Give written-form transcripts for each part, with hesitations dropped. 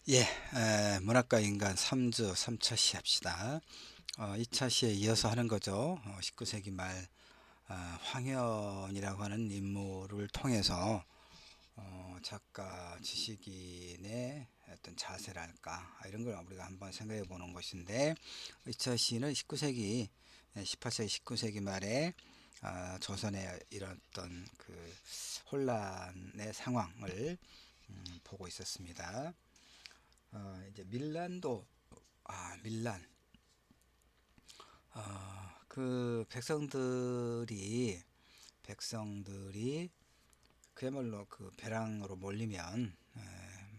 예, 문학과 인간 3주 3차 시 합시다. 2차 시에 이어서 하는 거죠. 19세기 말 황현이라고 하는 인물을 통해서 작가 지식인의 어떤 자세랄까 이런 걸 우리가 한번 생각해 보는 것인데 2차 시는 19세기 18세기 19세기 말에 조선에 일어났던 그 혼란의 상황을 보고 있었습니다. 이제 밀란도 밀란. 그 백성들이 그야말로 그 배랑으로 몰리면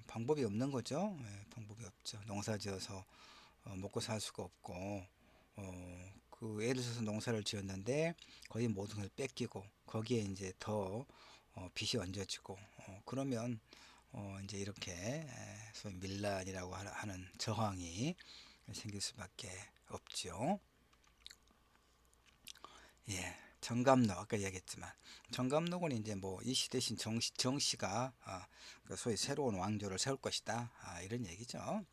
방법이 없는 거죠. 방법이 없죠. 농사지어서 먹고 살 수가 없고 그 예를 들어서 농사를 지었는데 거의 모든 걸 뺏기고 거기에 이제 더 빚이 얹어지고 그러면 이제 이렇게 소위 밀란이라고 하는 저항이 생길 수밖에 없죠. 예, 정감록 아까 이야기했지만 정감록은 이제 뭐 이 시대 신 정씨가 그 소위 새로운 왕조를 세울 것이다 이런 얘기죠.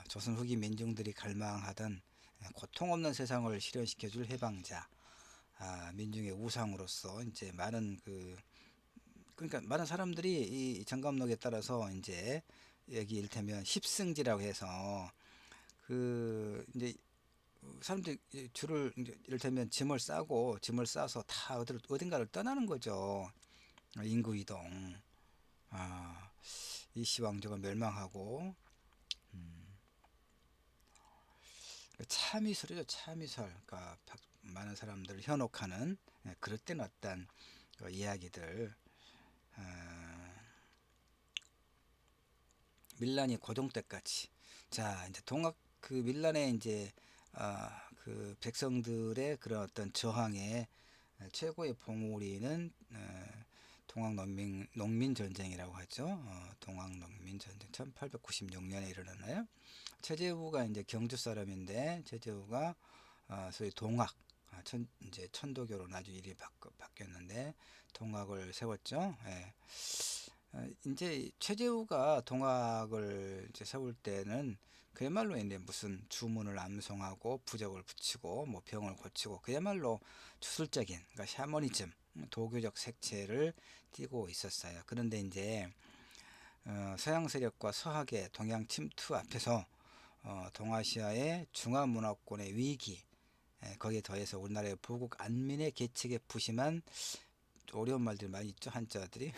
조선 후기 민중들이 갈망하던 고통 없는 세상을 실현시켜줄 해방자, 민중의 우상으로서 이제 그러니까 많은 사람들이 이 정감록에 따라서 이제 여기 일테면 십승지라고 해서 그 이제 사람들이 줄을 이제 이를테면 짐을 싸서 다 어딘가를 떠나는 거죠. 인구 이동. 아, 이씨 왕조가 멸망하고 참이슬이죠. 참이슬. 그러니까 많은 사람들을 현혹하는 그릇된 어떤 그 이야기들. 아, 밀란이 고종 때까지. 자, 이제 동학 그 밀란의 이제 그 백성들의 그런 어떤 저항의 최고의 봉우리는 동학 농민 전쟁이라고 하죠. 동학 농민 전쟁 1896년에 일어나나요? 최재우가 이제 경주 사람인데 최재우가 소위 동학 이제 천도교로 나중에 이름이 바뀌었는데 동학을 세웠죠. 예. 이제 최재우가 동학을 이제 세울 때는 그야말로 이제 무슨 주문을 암송하고 부적을 붙이고 뭐 병을 고치고 그야말로 주술적인 그러니까 샤머니즘 도교적 색채를 띠고 있었어요. 그런데 이제 서양 세력과 서학의 동양 침투 앞에서 동아시아의 중화문화권의 위기 거기에 더해서 우리나라의 부국 안민의 계책에 부심한 어려운 말들이 많이 있죠. 한자들이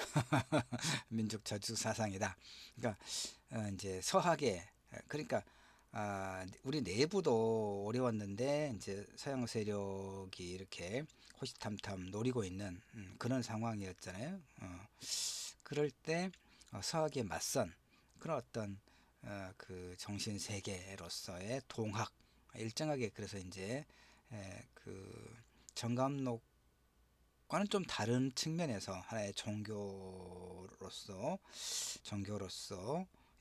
민족 저주 사상이다. 그러니까 이제 서학의 그러니까 우리 내부도 어려웠는데 이제 서양 세력이 이렇게 호시탐탐 노리고 있는 그런 상황이었잖아요. 그럴 때 서학에 맞선 그런 어떤 그 정신 세계로서의 동학 일정하게 그래서 이제 그 정감록 과는 좀 다른 측면에서 하나의 종교로서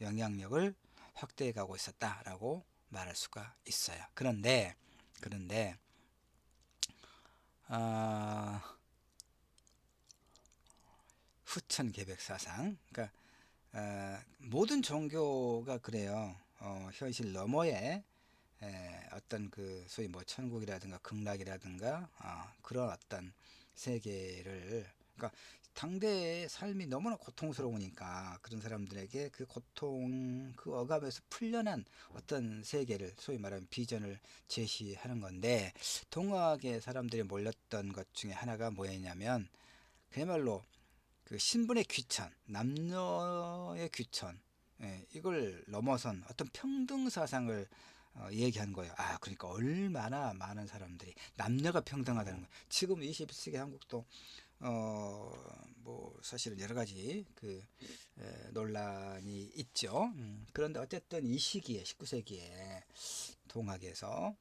영향력을 확대해 가고 있었다라고 말할 수가 있어요. 그런데 아, 후천 계백 사상, 그러니까 모든 종교가 그래요. 현실 너머에 어떤 그 소위 뭐 천국이라든가 극락이라든가 그런 어떤 세계를 그러니까 당대의 삶이 너무나 고통스러우니까 그런 사람들에게 그 고통 그 억압에서 풀려난 어떤 세계를 소위 말하면 비전을 제시하는 건데 동학의 사람들이 몰렸던 것 중에 하나가 뭐였냐면 그야말로 그 신분의 귀천 남녀의 귀천 이걸 넘어선 어떤 평등 사상을 얘기하는 거예요. 그러니까 얼마나 많은 사람들이 남녀가 평등하다는 거예요. 지금 21세기 한국도 뭐 사실은 여러 가지 그 논란이 있죠. 그런데 어쨌든 이 시기에 19세기에 동학에서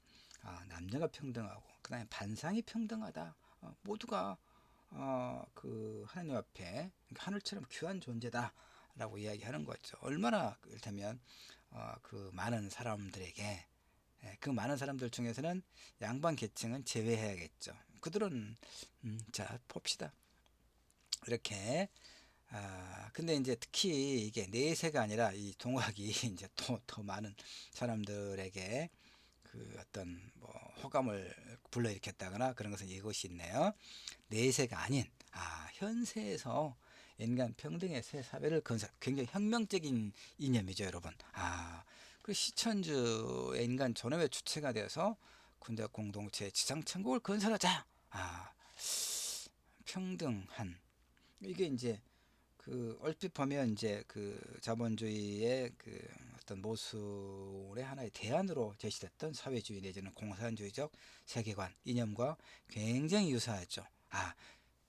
남녀가 평등하고 그다음에 반상이 평등하다. 모두가 그 하나님 앞에 하늘처럼 귀한 존재다라고 이야기하는 거죠. 얼마나 이를테면 그 많은 사람들에게 그 많은 사람들 중에서는 양반 계층은 제외해야겠죠. 그들은 자 봅시다. 이렇게 근데 이제 특히 이게 내세가 아니라 이 동학이 이제 더 많은 사람들에게 그 어떤 뭐 호감을 불러일으켰다거나 그런 것은 이것이 있네요. 내세가 아닌 현세에서 인간 평등의 새 사회를 건설. 굉장히 혁명적인 이념이죠, 여러분. 그 시천주의 인간 존엄의 주체가 되어서 군대 공동체 지상 천국을 건설하자. 평등한, 이게 이제 그 얼핏 보면 이제 그 자본주의의 그 어떤 모순의 하나의 대안으로 제시됐던 사회주의 내지는 공산주의적 세계관 이념과 굉장히 유사하죠.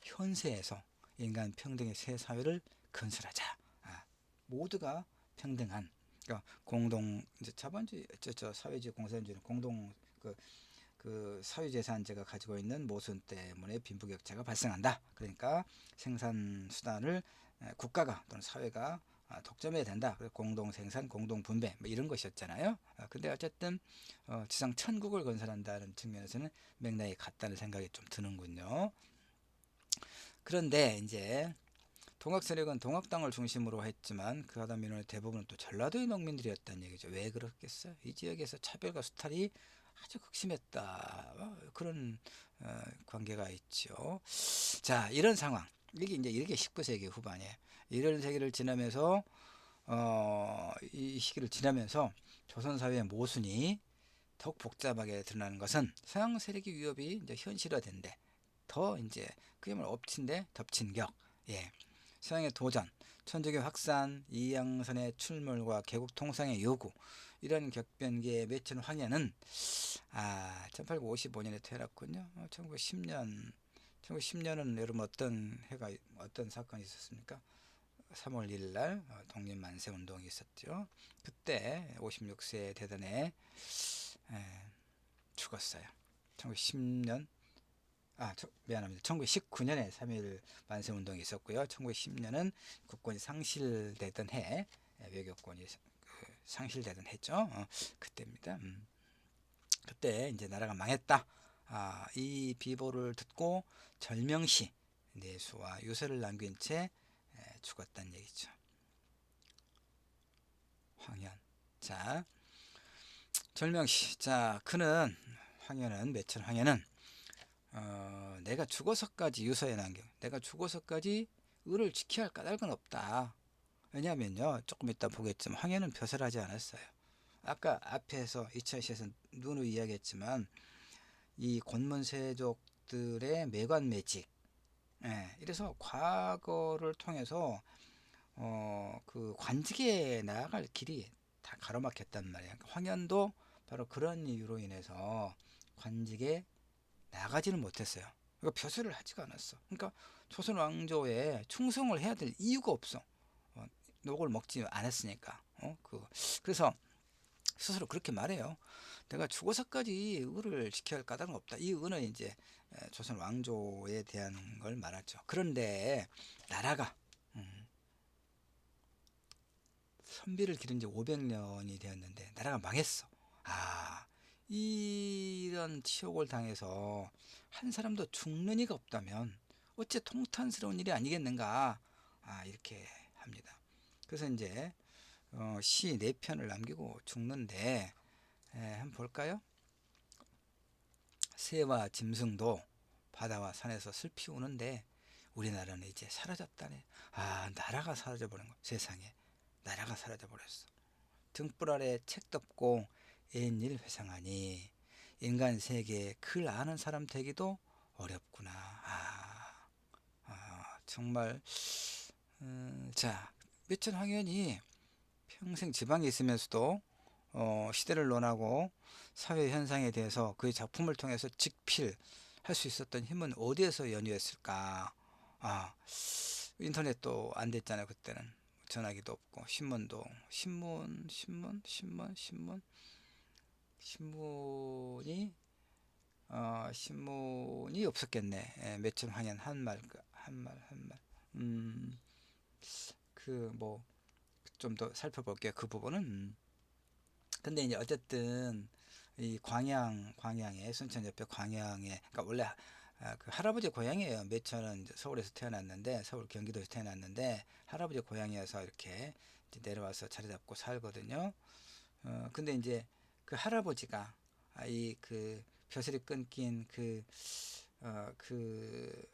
현세에서 인간 평등의 새 사회를 건설하자. 모두가 평등한, 그러니까 공동 이제 자본주의 저 사회주의 공산주의는 공동 그 사유재산제가 가지고 있는 모순 때문에 빈부격차가 발생한다. 그러니까 생산 수단을 국가가 또는 사회가 독점해야 된다. 공동 생산, 공동 분배 뭐 이런 것이었잖아요. 근데 어쨌든 지상 천국을 건설한다는 측면에서는 맥락이 같다는 생각이 좀 드는군요. 그런데 이제 동학 세력은 동학당을 중심으로 했지만 그 하단 민원의 대부분은 또 전라도의 농민들이었다는 얘기죠. 왜 그렇겠어요? 이 지역에서 차별과 수탈이 아주 극심했다. 그런 관계가 있죠. 자, 이런 상황. 이게 19세기 후반이에요. 이런 세기를 지나면서 이 시기를 지나면서 조선 사회의 모순이 더욱 복잡하게 드러나는 것은 서양 세력의 위협이 이제 현실화된데 더 이제 그야말로 엎친 데 덮친 격. 예. 서양의 도전, 천주교 확산, 이양선의 출몰과 개국 통상의 요구, 이런 격변기에 맺힌 황야는 1855년에 태어났군요. 1910년은 여러분 어떤 사건이 있었습니까? 3월 1일 날 독립만세 운동이 있었죠. 그때 56세 되던 죽었어요. 1910년 미안합니다. 1919년에 3.1 만세 운동이 있었고요. 1910년은 국권이 상실되던 해, 외교권이 상실되던 해죠. 그때입니다. 그때 이제 나라가 망했다. 이 비보를 듣고 절명시 내수와 유서를 남긴 채 죽었다는 얘기죠. 황현. 자, 절명시. 자, 매천 황현은 내가 죽어서까지 유서에 남겨. 내가 죽어서까지 을을 지켜야 할 까닭은 없다. 왜냐하면요, 조금 이따 보겠지만 황현은 벼슬하지 않았어요. 아까 앞에서 2차 시에서 누누이 이야기했지만 이 권문세족들의 매관매직, 이래서 과거를 통해서 그 관직에 나아갈 길이 다 가로막혔단 말이에요. 그러니까 황현도 바로 그런 이유로 인해서 관직에 나가지는 못했어요. 그러니까 벼슬을 하지가 않았어. 그러니까 조선 왕조에 충성을 해야 될 이유가 없어. 녹을 먹지 않았으니까. 그래서 스스로 그렇게 말해요. 내가 죽어서까지 을을 지켜야 할 까닭은 없다. 이 을은 이제 조선 왕조에 대한 걸 말하죠. 그런데 나라가 선비를 기른 지 500년이 되었는데 나라가 망했어. 이런 치욕을 당해서 한 사람도 죽는 이가 없다면 어째 통탄스러운 일이 아니겠는가. 이렇게 합니다. 그래서 이제 시 4편을 남기고 죽는데 한번 볼까요? 새와 짐승도 바다와 산에서 슬피 우는데 우리나라는 이제 사라졌다네. 나라가 사라져버린 거. 세상에 나라가 사라져버렸어. 등불 아래 책 덮고 옛일 회상하니 인간 세계에 글 아는 사람 되기도 어렵구나. 정말. 자, 매천 황현이 평생 지방에 있으면서도 시대를 논하고 사회 현상에 대해서 그의 작품을 통해서 직필할 수 있었던 힘은 어디에서 연유했을까? 인터넷도 안 됐잖아요. 그때는 전화기도 없고 신문이 신문이 없었겠네. 매천 황현 한말 그 뭐 좀 더 살펴볼게요. 그 부분은. 근데 이제 어쨌든 이 광양에 순천 옆에 광양에, 그러니까 원래 그 할아버지 고향이에요. 매천은 이제 서울에서 태어났는데, 서울 경기도에서 태어났는데 할아버지 고향이어서 이렇게 이제 내려와서 자리 잡고 살거든요. 근데 이제 그 할아버지가 이 그 벼슬이 끊긴 그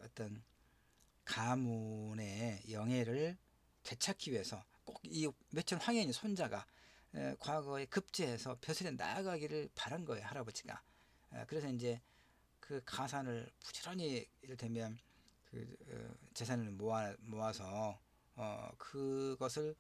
어떤 가문의 영예를 되찾기 위해서 꼭 이 매천 황현이 손자가 과거에 급제해서 벼슬에 나아가기를 바란 거예요, 할아버지가. 그래서 이제 그 가산을 부지런히 이를테면 재산을 모아서 그것을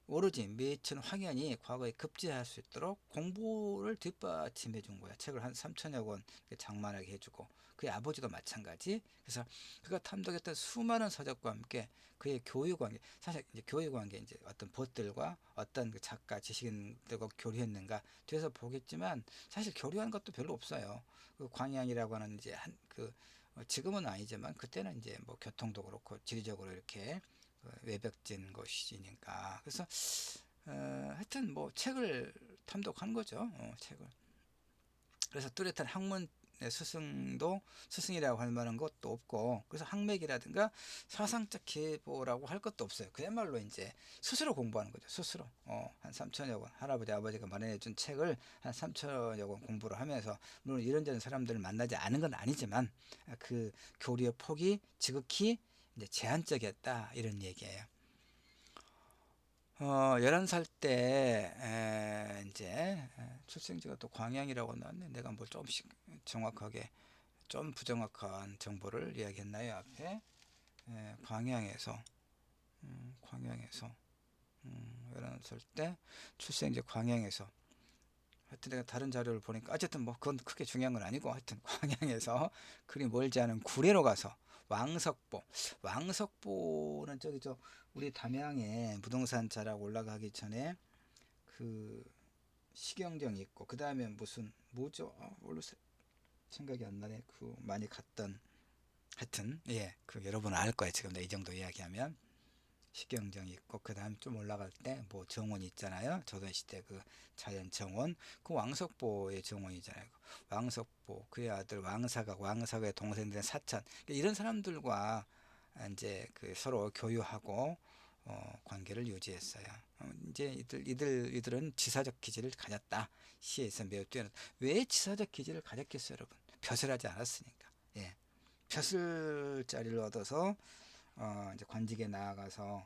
오로지 매천 황현이 과거에 급제할 수 있도록 공부를 뒷받침해 준 거야. 책을 한 3천여 권 장만하게 해주고, 그의 아버지도 마찬가지. 그래서 그가 탐독했던 수많은 서적과 함께 그의 교육 관계, 사실 이제 교육 관계, 이제 어떤 벗들과 어떤 그 작가 지식인들과 교류했는가 뒤에서 보겠지만, 사실 교류한 것도 별로 없어요. 그 광양이라고 하는 이제 지금은 아니지만 그때는 이제 뭐 교통도 그렇고 지리적으로 이렇게 외벽진 곳이니까. 그래서 하여튼 뭐 책을 탐독한 거죠. 책을. 그래서 뚜렷한 학문 스승도 스승이라고 할 만한 것도 없고, 그래서 학맥이라든가 사상적 계보라고 할 것도 없어요. 그야말로 이제 스스로 공부하는 거죠. 스스로 한 3천여 권, 할아버지 아버지가 마련해 준 책을 한 3천여 권 공부를 하면서, 물론 이런저런 사람들을 만나지 않은 건 아니지만 그 교류의 폭이 지극히 이제 제한적이었다, 이런 얘기예요. 11살 때 이제 출생지가 또 광양이라고 나왔네. 내가 뭘 조금씩 정확하게 좀 부정확한 정보를 이야기했나요, 앞에? 광양에서 11살 때 출생지 광양에서, 하여튼 내가 다른 자료를 보니까 어쨌든 뭐 그건 크게 중요한 건 아니고, 하여튼 광양에서 그리 멀지 않은 구례로 가서 왕석보. 왕석보는 저기 우리 담양에 부동산 자락 올라가기 전에 그 시경정이 있고, 그 다음에 무슨 뭐죠? 뭘로 생각이 안 나네. 그 많이 갔던, 하여튼 그 여러분 알 거예요. 지금 내가 이 정도 이야기하면. 시경정이 있고, 그 다음 좀 올라갈 때 뭐 정원 있잖아요. 조선시대 그 자연 정원, 그 왕석보의 정원이잖아요. 왕석보, 그의 아들 왕사가의 동생들은 사찬, 이런 사람들과 이제 그 서로 교유하고 관계를 유지했어요. 이제 이들은 지사적 기질을 가졌다. 시에서 매우 뛰어난. 왜 지사적 기질을 가졌겠어요, 여러분? 벼슬하지 않았으니까. 예. 벼슬자리를 얻어서 이제 관직에 나아가서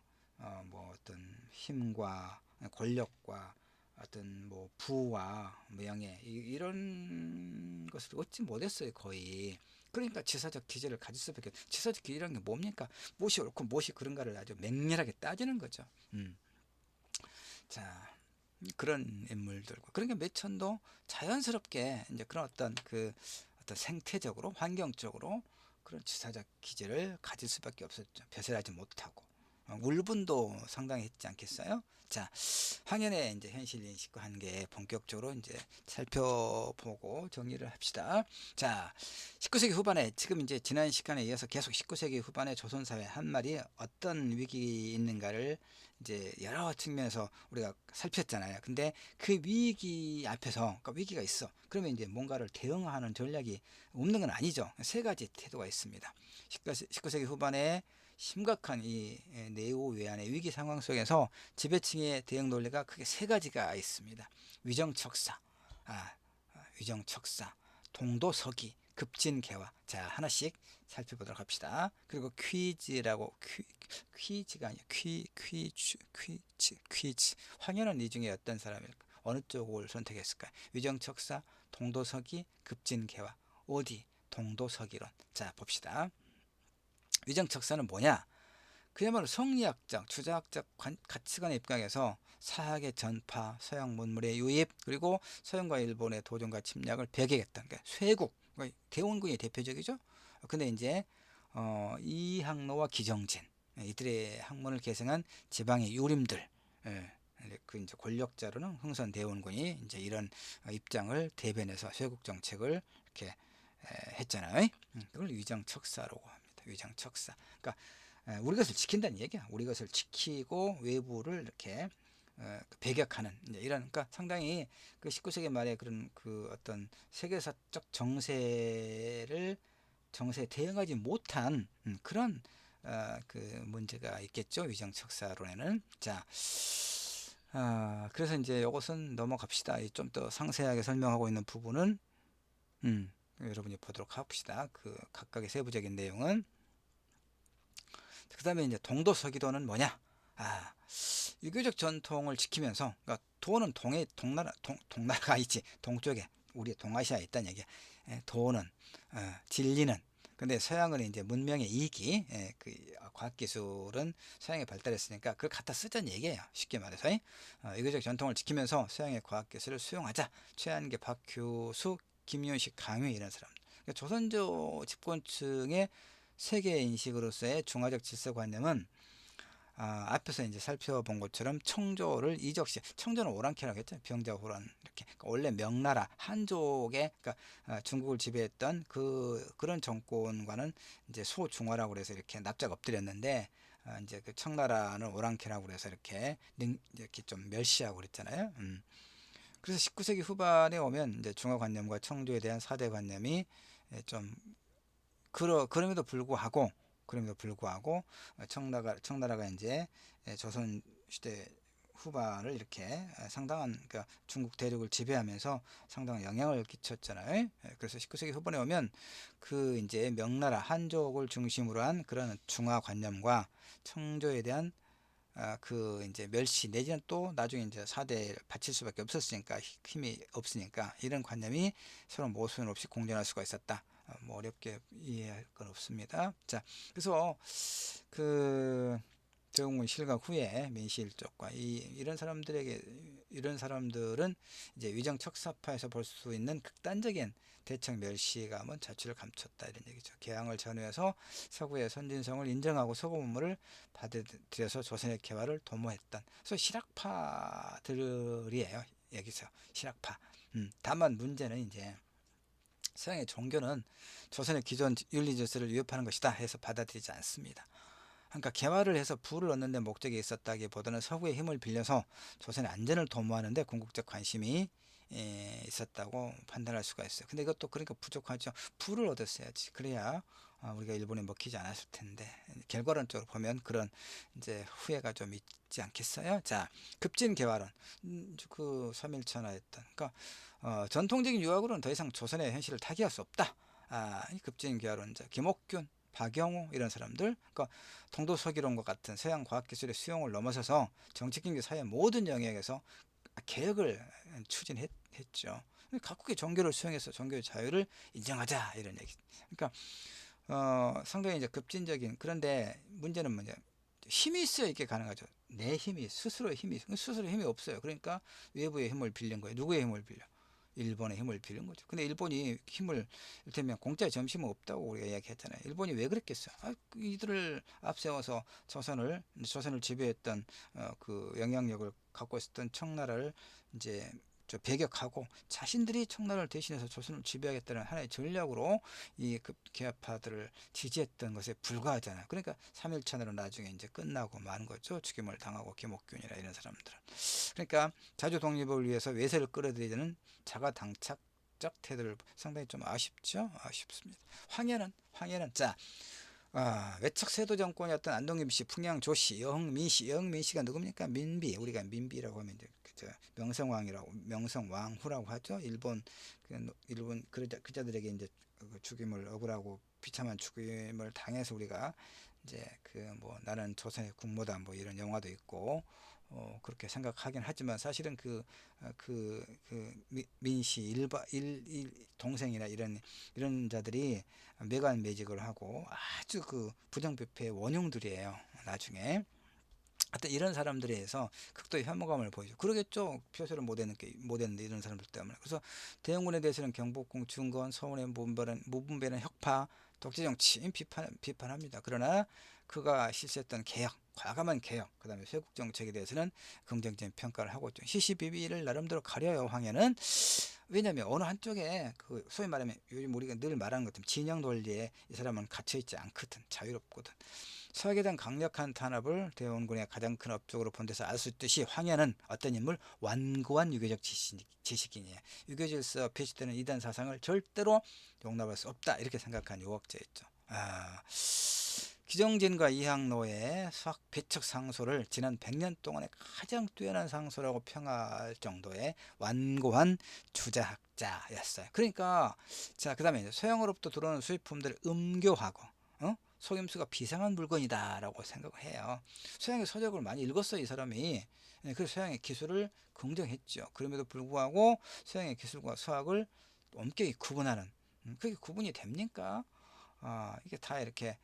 뭐 어떤 힘과 권력과 어떤 뭐 부와 명예, 이런 것을 얻지 못했어요, 거의. 그러니까 지사적 기질을 가질 수밖에. 지사적 기질이라는 게 뭡니까? 무엇이 옳고 무엇이 그른가를 아주 맹렬하게 따지는 거죠. 자, 그런 인물들과, 그러니까 매천도 자연스럽게 이제 그런 어떤 생태적으로, 환경적으로 그런 지사적 기질을 가질 수밖에 없었죠. 벼슬하지 못하고. 울분도 상당히 했지 않겠어요? 자, 황현의 이제 현실 인식과 한계 본격적으로 이제 살펴보고 정리를 합시다. 자, 19세기 후반에, 지금 이제 지난 시간에 이어서 계속 19세기 후반에 조선사회 한 말이 어떤 위기 있는가를 이제 여러 측면에서 우리가 살폈잖아요. 근데 그 위기 앞에서, 그러니까 위기가 있어. 그러면 이제 뭔가를 대응하는 전략이 없는 건 아니죠. 세 가지 태도가 있습니다. 19세기 후반에 심각한 이 내후 외환의 위기 상황 속에서 지배층의 대응 논리가 크게 세 가지가 있습니다. 위정척사, 아, 위정척사, 동도서기, 급진개화. 자, 하나씩 살펴보도록 합시다. 그리고 퀴즈가 아니야. 퀴즈. 황현은 이 중에 어떤 사람일까? 어느 쪽을 선택했을까? 위정척사, 동도서기, 급진개화. 어디? 동도서기론. 자, 봅시다. 위정척사는 뭐냐? 그야말로 성리학적, 주자학적 가치관의 입각에서 사학의 전파, 서양 문물의 유입, 그리고 서양과 일본의 도전과 침략을 배격했던, 그러니까 쇄국, 그러니까 대원군이 대표적이죠. 근데 이제 이항로와 기정진, 이들의 학문을 계승한 지방의 유림들, 그 이제 권력자로는 흥선대원군이 이제 이런 입장을 대변해서 쇄국 정책을 이렇게 했잖아요. 그걸 위정척사라고 합니다. 위정척사. 그러니까 우리 것을 지킨다는 얘기야. 우리 것을 지키고 외부를 이렇게 배격하는 이런, 그러니까 상당히 그 19세기 말에 그런 그 어떤 세계사적 정세를 정세에 대응하지 못한 그런 그 문제가 있겠죠. 위정척사론에는. 자, 그래서 이제 이것은 넘어갑시다. 좀 더 상세하게 설명하고 있는 부분은 여러분이 보도록 합시다. 그 각각의 세부적인 내용은. 그 다음에 이제 동도 서기도는 뭐냐? 유교적 전통을 지키면서, 그러니까 도는 동나라가 있지. 동쪽에 우리 동아시아에 있다는 얘기야. 도는 진리는. 근데 서양은 이제 문명의 이익이, 그 과학기술은 서양에 발달했으니까 그걸 갖다 쓰자는 얘기예요. 쉽게 말해서. 유교적 전통을 지키면서 서양의 과학기술을 수용하자. 최한계, 박효수, 김윤식, 강회 이런 사람. 그러니까 조선조 집권층의 세계 인식으로서의 중화적 질서관념은 앞에서 이제 살펴본 것처럼 청조를 이적시, 청조는 오랑캐라고 했죠. 병자호란 이렇게. 그러니까 원래 명나라 한족의, 그러니까 중국을 지배했던 그런 정권과는 이제 소중화라고 그래서 이렇게 납작 엎드렸는데, 이제 그 청나라는 오랑캐라고 그래서 이렇게 좀 멸시하고 그랬잖아요. 그래서 19세기 후반에 오면 이제 중화관념과 청조에 대한 사대관념이 좀 그럼에도 불구하고 청나라가 이제 조선 시대 후반을 이렇게 상당한, 그러니까 중국 대륙을 지배하면서 상당한 영향을 끼쳤잖아요. 그래서 19세기 후반에 오면 그 이제 명나라 한족을 중심으로 한 그런 중화관념과 청조에 대한 그 이제 멸시 내지는 또 나중에 이제 사대를 바칠 수밖에 없었으니까, 힘이 없으니까 이런 관념이 서로 모순 없이 공존할 수가 있었다. 뭐 어렵게 이해할 건 없습니다. 자, 그래서 그 대웅군 실각 후에 민시일족과 이런 사람들은 이제 위정척사파에서 볼 수 있는 극단적인 대척 멸시감은 자취를 감췄다 이런 얘기죠. 개항을 전후해서 서구의 선진성을 인정하고 서구 문물을 받아들여서 조선의 개화를 도모했던, 그래서 실학파들이에요. 여기서 실학파. 다만 문제는 이제 서양의 종교는 조선의 기존 윤리 질서를 위협하는 것이다 해서 받아들이지 않습니다. 그러니까 개화를 해서 부를 얻는 데 목적이 있었다기보다는 서구의 힘을 빌려서 조선의 안전을 도모하는 데 궁극적 관심이 있었다고 판단할 수가 있어요. 근데 이것도 그러니까 부족하죠. 부를 얻었어야지. 그래야 우리가 일본에 먹히지 않았을 텐데, 결과론적으로 보면 그런 이제 후회가 좀 있지 않겠어요? 자, 급진 개화론. 그 3.1천하였던. 그러니까 전통적인 유학으로는 더 이상 조선의 현실을 타개할 수 없다. 이 급진 개화론자 김옥균, 박영호 이런 사람들, 그러니까 동도서기론과 같은 서양 과학기술의 수용을 넘어서서 정치, 경제, 사회 모든 영역에서 개혁을 추진했죠. 각국의 종교를 수용해서 종교의 자유를 인정하자 이런 얘기. 그러니까 상당히 이제 급진적인, 그런데 문제는 뭐냐? 힘이 있어야 이게 가능하죠. 내 힘이 스스로의 힘이 없어요. 그러니까 외부의 힘을 빌린 거예요. 누구의 힘을 빌려? 일본의 힘을 빌린 거죠. 근데 일본이 힘을, 이를테면 공짜 점심은 없다고 우리가 이야기했잖아요. 일본이 왜 그랬겠어요? 이들을 앞세워서 조선을 지배했던 그 영향력을 갖고 있었던 청나라를 이제 배격하고 자신들이 청나라를 대신해서 조선을 지배하겠다는 하나의 전략으로 이 개화파들을 지지했던 것에 불과하잖아요. 그러니까 3.1천으로 나중에 이제 끝나고 마는 거죠. 죽임을 당하고 김옥균이나 이런 사람들은. 그러니까 자주 독립을 위해서 외세를 끌어들이는 자가당착적 태도를 상당히 좀 아쉽습니다. 황해는 자, 외척 세도 정권이었던 안동김 씨, 풍양 조씨, 영민 씨가 누굽니까? 우리가 민비라고 하면 이제 명성왕후라고 하죠. 일본 그자들에게 이제 죽임을 억울하고 비참한 죽임을 당해서 우리가 이제 나는 조선의 국모다 뭐 이런 영화도 있고 그렇게 생각하긴 하지만 사실은 민씨 동생이나 이런 자들이 매관매직을 하고 아주 그 부정부패의 원흉들이에요. 나중에 하여튼 이런 사람들에 의해서 극도의 혐오감을 보이죠. 그러겠죠. 표시를 못했는데 이런 사람들 때문에. 그래서 대영군에 대해서는 경복궁, 중건, 서운의 무분별한 혁파, 독재정치 비판합니다. 그러나 그가 실시했던 과감한 개혁, 그 다음에 쇄국정책에 대해서는 긍정적인 평가를 하고 있죠. 시시비비를 나름대로 가려요. 황해는 왜냐하면 어느 한쪽에 그 소위 말하면 요즘 우리가 늘 말하는 것처럼 진영 논리에 이 사람은 갇혀 있지 않거든. 자유롭거든. 서학에 대한 강력한 탄압을 대원군의 가장 큰 업적으로 본 데서 알 수 있듯이 황야는 어떤 인물? 완고한 유교적 지식인이에요. 유교질서 표시되는 이단 사상을 절대로 용납할 수 없다 이렇게 생각한 유학자였죠. 기정진과 이항로의 수학 배척 상소를 지난 100년 동안의 가장 뛰어난 상소라고 평할 정도의 완고한 주자학자였어요. 그러니까 자, 그다음에 서양으로부터 들어오는 수입품들을 음교하고 속임수가 비상한 물건이다라고 생각을 해요. 서양의 서적을 많이 읽었어요, 이 사람이. 그래서 서양의 기술을 긍정했죠. 그럼에도 불구하고 서양의 기술과 수학을 엄격히 구분하는 그게 구분이 됩니까? 이게 다 이렇게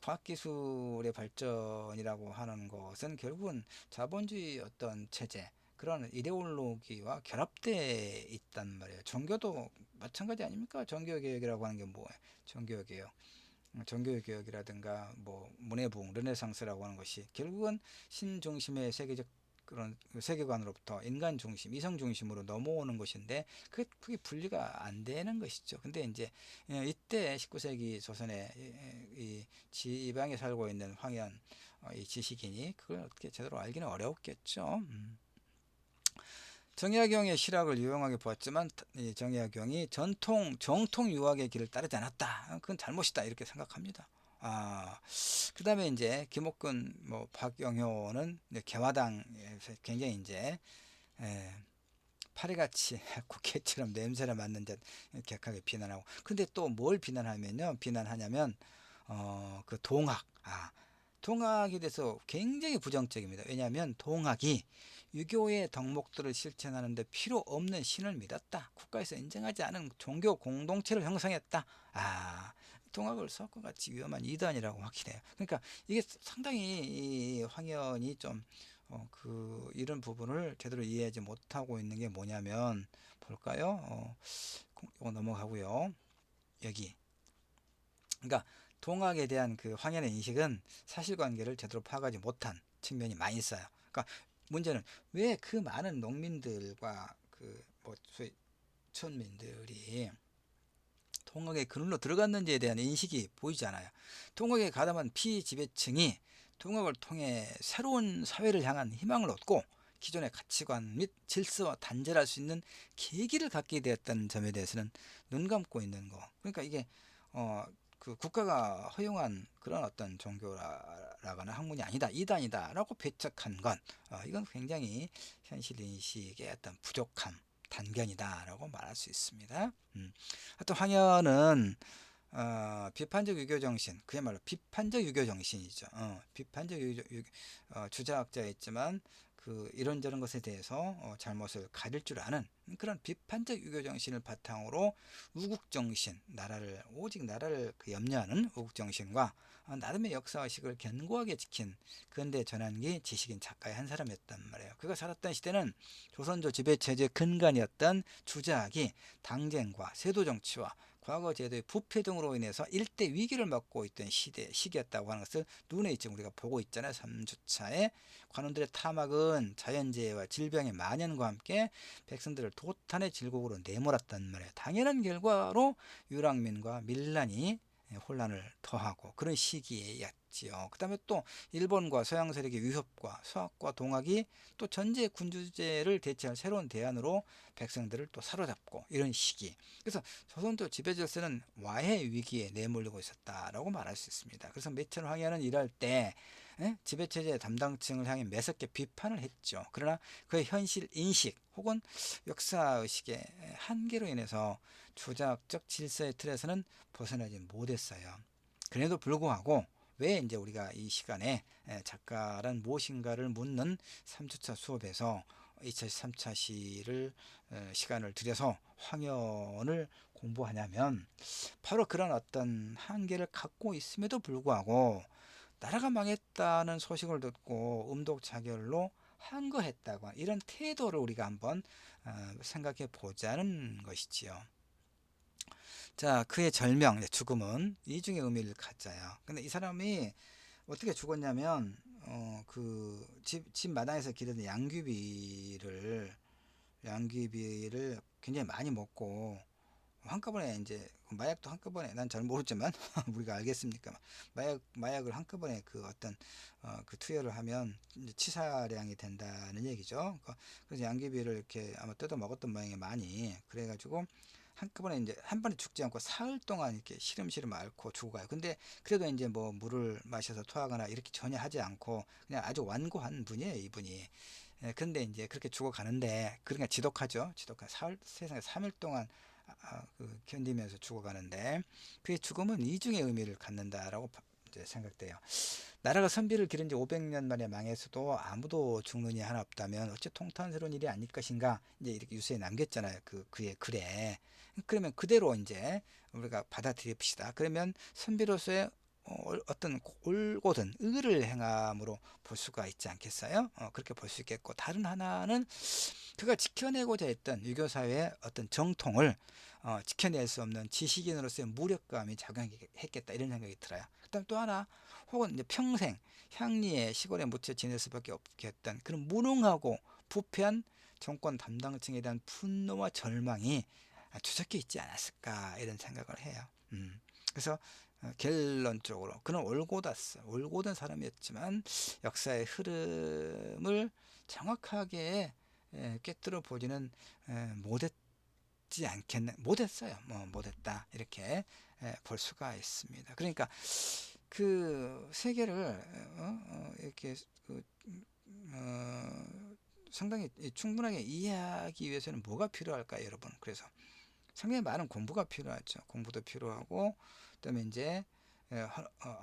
과학기술의 발전이라고 하는 것은 결국은 자본주의 어떤 체제 그런 이데올로기와 결합되어 있단 말이에요. 종교도 마찬가지 아닙니까? 종교개혁이라고 하는 게 뭐예요? 종교개혁. 종교개혁이라든가 뭐 문해부흥, 르네상스라고 하는 것이 결국은 신중심의 세계적 그런 세계관으로부터 인간 중심, 이성 중심으로 넘어오는 것인데 그게 분리가 안 되는 것이죠. 근데 이제 이때 19세기 조선의 이 지방에 살고 있는 황현 이 지식인이 그걸 어떻게 제대로 알기는 어려웠겠죠. 정약용의 실학을 유용하게 보았지만 이 정약용이 정통 유학의 길을 따르지 않았다. 그건 잘못이다 이렇게 생각합니다. 그 다음에 이제 김옥근, 뭐 박영효는 개화당에서 굉장히 이제 에, 파리같이 국회처럼 냄새를 맡는 듯 격하게 비난하고. 근데 또 뭘 비난하냐면 그 동학. 동학에 대해서 굉장히 부정적입니다. 왜냐하면 동학이 유교의 덕목들을 실천하는데 필요 없는 신을 믿었다. 국가에서 인정하지 않은 종교 공동체를 형성했다. 동학을 수학과 같이 위험한 이단이라고 확신해요. 그러니까 이게 상당히 이 황현이 좀 이런 부분을 제대로 이해하지 못하고 있는 게 뭐냐면 볼까요? 이거 넘어가고요. 여기. 그러니까 동학에 대한 그 황현의 인식은 사실관계를 제대로 파악하지 못한 측면이 많이 있어요. 그러니까 문제는 왜 그 많은 농민들과 그뭐 소위 촌민들이 동학의 그늘로 들어갔는지에 대한 인식이 보이잖아요. 동학에 가담한 피지배층이 동학을 통해 새로운 사회를 향한 희망을 얻고 기존의 가치관 및 질서와 단절할 수 있는 계기를 갖게 되었다는 점에 대해서는 눈 감고 있는 거. 그러니까 이게 그 국가가 허용한 그런 어떤 종교라거나 학문이 아니다, 이단이다라고 배척한 건 이건 굉장히 현실 인식의 어떤 부족함, 단견이다라고 말할 수 있습니다. 하여튼 황현은 비판적 유교 정신, 그야말로 비판적 유교 정신이죠. 비판적 주자학자였지만 그 이런저런 것에 대해서 잘못을 가릴 줄 아는 그런 비판적 유교 정신을 바탕으로 우국 정신, 오직 나라를 염려하는 우국 정신과 나름의 역사의식을 견고하게 지킨 근대 전환기 지식인 작가의 한 사람이었단 말이에요. 그가 살았던 시대는 조선조 지배체제의 근간이었던 주자학이 당쟁과 세도 정치와 과거 제도의 부패 등으로 인해서 일대 위기를 맞고 있던 시기였다고 하는 것을 눈에 지금 우리가 보고 있잖아요. 3주차에 관원들의 타막은 자연재해와 질병의 만연과 함께 백성들을 도탄의 질곡으로 내몰았단 말이에요. 당연한 결과로 유랑민과 밀란이 혼란을 더하고 그런 시기였지요. 그 다음에 또 일본과 서양 세력의 위협과 수학과 동학이 또 전제 군주제를 대체할 새로운 대안으로 백성들을 또 사로잡고 이런 시기. 그래서 조선조 지배질서는 와해 위기에 내몰리고 있었다라고 말할 수 있습니다. 그래서 매천 황야는 일할 때 지배체제 담당층을 향해 매섭게 비판을 했죠. 그러나 그의 현실 인식 혹은 역사의식의 한계로 인해서 주자학적 질서의 틀에서는 벗어나지 못했어요. 그래도 불구하고 왜 이제 우리가 이 시간에 작가란 무엇인가를 묻는 3주차 수업에서 2013차 시를 시간을 들여서 황현을 공부하냐면 바로 그런 어떤 한계를 갖고 있음에도 불구하고 나라가 망했다는 소식을 듣고 음독자결로 항거했다고 이런 태도를 우리가 한번 생각해 보자는 것이지요. 자, 그의 절명, 죽음은 이중의 의미를 갖자요. 근데 이 사람이 어떻게 죽었냐면 집 마당에서 기르는 양귀비를 굉장히 많이 먹고 한꺼번에 이제 마약도 한꺼번에 난 잘 모르지만 우리가 알겠습니까? 마약을 한꺼번에 그 어떤 그 투여를 하면 이제 치사량이 된다는 얘기죠. 그래서 양귀비를 이렇게 아마 뜯어 먹었던 모양이 많이 그래가지고 한꺼번에 이제 한 번에 죽지 않고 사흘 동안 이렇게 시름시름 앓고 죽어가요. 근데 그래도 이제 뭐 물을 마셔서 토하거나 이렇게 전혀 하지 않고 그냥 아주 완고한 분이에요, 이분이. 근데 이제 그렇게 죽어가는데 그러니까 지독하죠. 지독한 세상에 3일 동안 그 견디면서 죽어가는데 그의 죽음은 이중의 의미를 갖는다라고 이제 생각돼요. 나라가 선비를 기른 지 500년 만에 망해서도 아무도 죽는 이 하나 없다면 어찌 통탄스러운 일이 아닐 것인가 이제 이렇게 유서에 남겼잖아요. 그의 글에. 그러면 그대로 이제 우리가 받아들입시다. 그러면 선비로서의 어떤 올곧은 의를 행함으로 볼 수가 있지 않겠어요? 그렇게 볼 수 있겠고 다른 하나는 그가 지켜내고자 했던 유교사회의 어떤 정통을 지켜낼 수 없는 지식인으로서의 무력감이 작용했겠다 이런 생각이 들어요. 그다음 또 하나 혹은 이제 평생 향리에 시골에 묻혀 지낼 수밖에 없게 했던 그런 무능하고 부패한 정권 담당층에 대한 분노와 절망이 뒤섞여 있지 않았을까 이런 생각을 해요. 그래서 결론적으로 그는 올곧은 사람이었지만 역사의 흐름을 정확하게 꿰뚫어 보지는 못했지 않겠나 못했어요. 뭐 못했다 이렇게 볼 수가 있습니다. 그러니까 그 세계를 이렇게 상당히 충분하게 이해하기 위해서는 뭐가 필요할까요, 여러분? 그래서 상당히 많은 공부가 필요하죠. 공부도 필요하고 그다음에 이제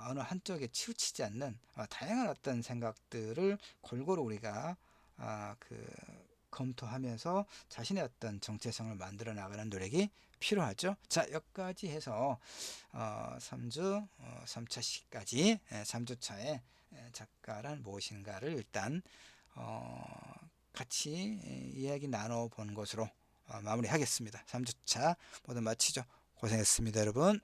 어느 한쪽에 치우치지 않는 다양한 어떤 생각들을 골고루 우리가 그 검토하면서 자신의 어떤 정체성을 만들어 나가는 노력이 필요하죠. 자, 여기까지 해서 3주 3차 시까지 3주차에 작가란 무엇인가를 일단 같이 이야기 나눠 본 것으로 마무리하겠습니다. 3주차 모두 마치죠. 고생했습니다, 여러분.